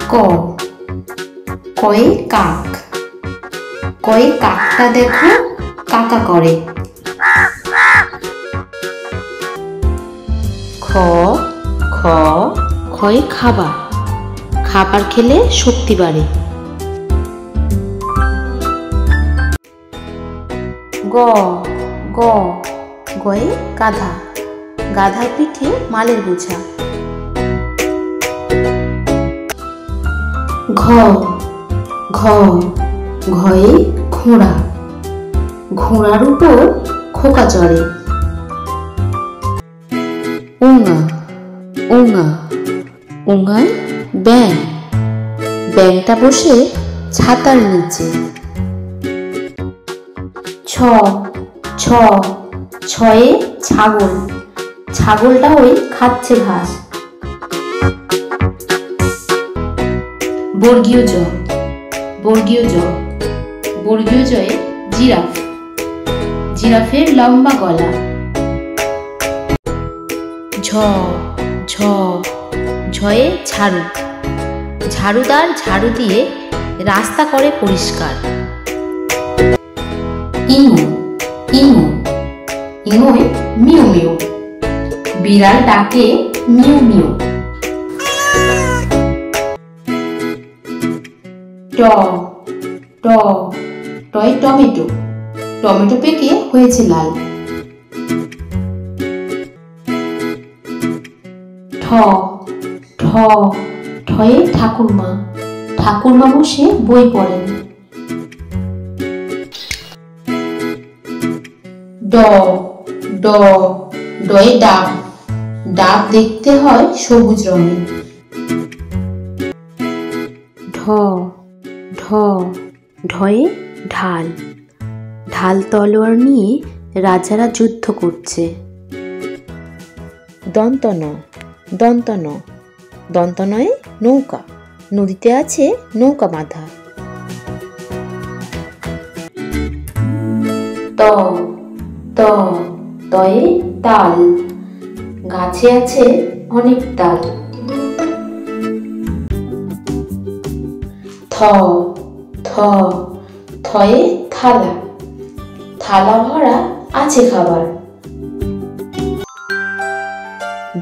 ক, কয়ে কাক। কয়ে কাকটা দেখো কাকা করে। খ, খ, খয়ে খাবার। খাবার খেলে শক্তি বাড়ে। গ, গ, গয়ে গাধা। গাধার পিঠে মালের বোঝা। ঘ, ঘ, ঘয়ে ঘোড়া। ঘোড়ার উপর খোকা চড়ে। উঙা, উঙা, উঙায় ব্যাঙ। ব্যাঙটা বসে ছাতার নিচে। ছ, ছ, ছয়ে ছাগল। ছাগলটা ওই খাচ্ছে ঘাস। বর্গীয় জ, বর্গীয় জ, বর্গীয় জয়ে জিরাফ। জিরাফের লম্বা গলা। ঝ, ঝ, ঝয়ে ঝাড়ু। ঝাড়ুদার ঝাড়ু দিয়ে রাস্তা করে পরিষ্কার। ইমু, ইমু, ইমুয় মিউ মিউ। বিড়াল ডাকে মিউ মিউ। ট, ট, টয় টমেটো। টমেটো পেকে হয়েছে লাল। ঠ, ঠ, ঠয়ে ঠাকুরমা। ঠাকুরমা বসে বই পড়েন। ড, ড, ডয়ে ডাব। ডাব দেখতে হয় সবুজ রঙের। ঢ, ঢ, ঢয়ে ঢাল। ঢাল তলোয়ার নিয়ে রাজারা যুদ্ধ করছে। দন্ত ন, দন্ত ন, দন্ত নয়ে নৌকা। নদীতে আছে নৌকা বাঁধা। ত, ত, তয়ে তাল। গাছে আছে অনেক তাল। থ, থ, থয়ে থালা। থালা ভরা আছে খাবার।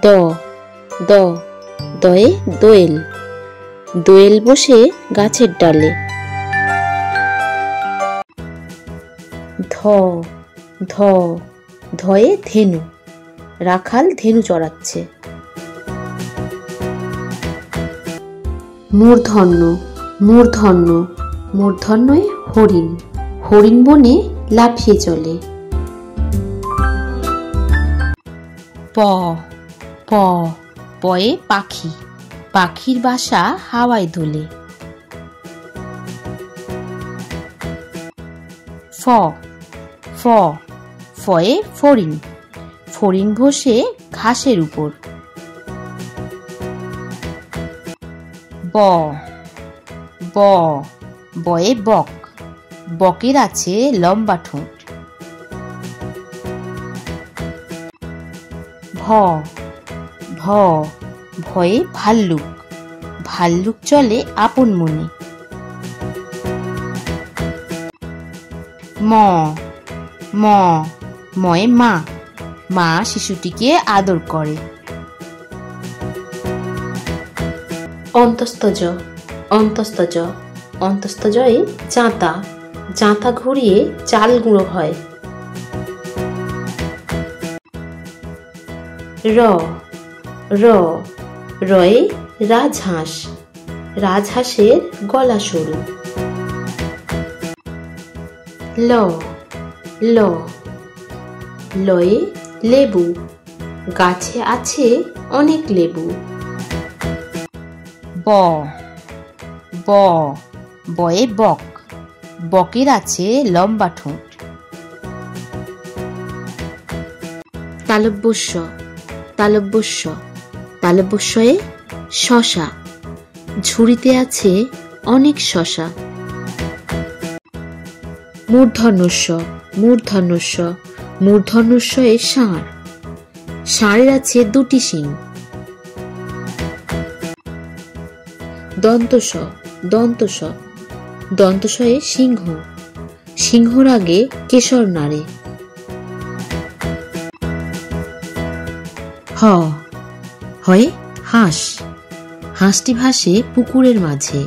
দ, দ, দয়ে দোয়েল। দোয়েল বসে গাছের ডালে। ধ, ধ, ধয়ে ধেনু। রাখাল ধেনু চড়াচ্ছে। মূর্ধন্য, মূর্ধন্য, মূর্ধন্যে হরিণ। হরিণ বনে লাফিয়ে চলে। প, প, পয়ে পাখি। পাখির বাসা হাওয়ায় দোলে। ফ, ফ, ফয়ে ফড়িং। ফড়িং বসে ঘাসের উপর। ব, ব, বয়ে বক। বকের আছে লম্বা ঠোঁট। ভ, ভ, ভয়ে ভাল্লুক। ভাল্লুক চলে আপন মনে। ম, ম, ময়ে মা। মা শিশুটিকে আদর করে। অন্তস্থ জ, অন্তস্থ জ, অন্তস্থ জয়ে জাঁতা। জাঁতা ঘুরিয়ে চাল গুঁড়ো হয়। র, র, রয়ে রাজহাঁস। রাজহাঁসের গলা সরু। ল, ল, লয়ে লেবু। গাছে আছে অনেক লেবু। ব, ব, বয়ে বক। বকের আছে লম্বা ঠোঁট। তালব্যস্য, তালব্যস্য, তালব্যস্যয়ে শশা। ঝুড়িতে আছে অনেক শশা। মূর্ধন্যস্য, মূর্ধন্যস্য, মূর্ধন্যস্যয়ে ষাঁড়। ষাঁড়ের আছে দুটি শিং। দন্ত স, দন্ত স, দন্ত সয়ে সিংহ, সিংহর আগে কেশর নাড়ে। হ, হয় হাঁস, হাঁসটি ভাসে পুকুরের মাঝে।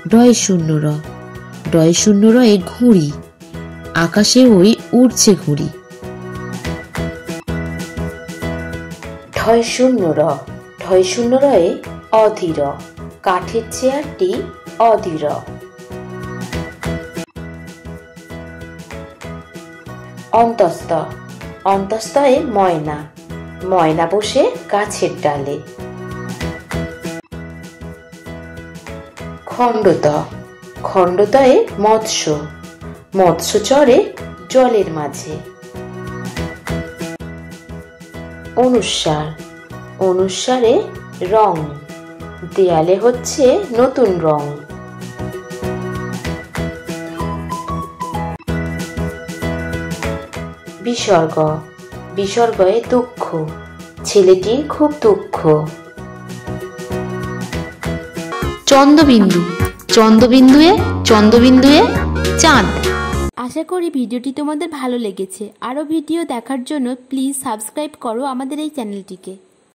ডয় শূন্য র, ডয় শূন্য রয়ে ঘুড়ি, আকাশে ওই উড়ছে ঘুড়ি। ঢয় শূন্য র, ঢয় শূন্য রয়ে অধীর, কাঠের চেয়ারটি অধীর। অন্তস্থ, অন্তস্থয়ে ময়না, ময়না বসে গাছের ডালে। খণ্ডত, খণ্ডতয়ে মৎস্য, মৎস্য চরে জলের মাঝে। অনুস্বার, অনুস্বারে রং, দেয়ালে হচ্ছে নতুন রং। বিসর্গ, বিসর্গয়ে দুঃখ, ছেলেটির খুব দুঃখ। চন্দ্রবিন্দু, চন্দ্রবিন্দুয়ে, চন্দ্রবিন্দুয়ে চাঁদ। আশা করি ভিডিওটি তোমাদের ভালো লেগেছে। আরও ভিডিও দেখার জন্য প্লিজ সাবস্ক্রাইব করো আমাদের এই চ্যানেলটিকে।